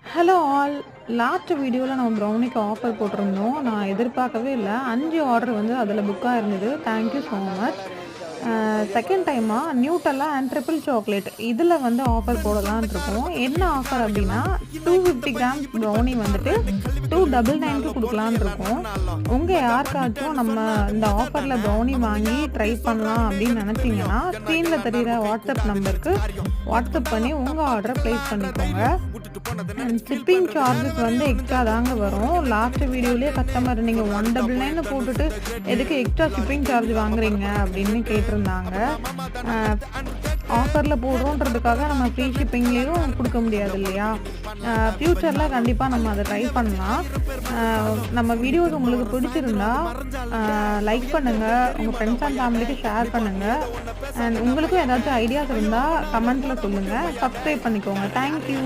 Hello all. Last வீடியோல நம்ம ப்ரௌனிக்கு offer போட்டிருந்தோம். நான் எதிர்பார்க்கவே இல்ல. 5 ஆர்டர் வந்து அதில புக் ஆயிருந்தது. Thank you so much. Second டைமா நியூட்டெல்லா அண்ட் ட்ரிபிள் சாக்லேட் இதில வந்து ஆஃபர் போடலான்னு இருக்கோம். என்ன ஆஃபர் அப்டின்னா, 250 கிராம்ஸ் ப்ரௌனி வந்துட்டு 299க்கு குடுக்கலான்னு இருக்கோம். உங்க யாருக்காச்சும் நம்ம இந்த ஆஃபர்ல ப்ரௌனி வாங்கி ட்ரை பண்ணலாம் அப்படின்னு நினைச்சீங்கன்னா, ஸ்க்ரீன்ல தெரியிற வாட்ஸ்அப் நம்பருக்கு வாட்ஸ்அப் பண்ணி உங்க ஆர்டர பிளேஸ் பண்ணிக்கோங்க. அண்ட் ஷிப்பிங் சார்ஜஸ் வந்து எக்ஸ்ட்ரா தாங்க வரும். லாஸ்ட் வீடியோலயே கஸ்டமர் நீங்க 199 போட்டுட்டு எதுக்கு எக்ஸ்ட்ரா ஷிப்பிங் சார்ஜ் வாங்குறீங்க அப்படின்னு கேட்டிருந்தாங்க. ஆஃபர்ல போடுறோன்றதுக்காக நம்ம ஃப்ரீ ஷிப்பிங்லேயும் கொடுக்க முடியாது இல்லையா? ஃப்யூச்சர்ல கண்டிப்பா நம்ம அதை ட்ரை பண்ணலாம். நம்ம வீடியோஸ் உங்களுக்கு பிடிச்சிருந்தா லைக் பண்ணுங்க, உங்க ஃப்ரெண்ட்ஸ் அண்ட் ஃபேமிலிக்கு ஷேர் பண்ணுங்க. அண்ட் உங்களுக்கும் ஏதாச்சும் ஐடியாஸ் இருந்தா கமெண்ட்ல சொல்லுங்க. சப்ஸ்கிரைப் பண்ணிக்கோங்க. தேங்க்யூ.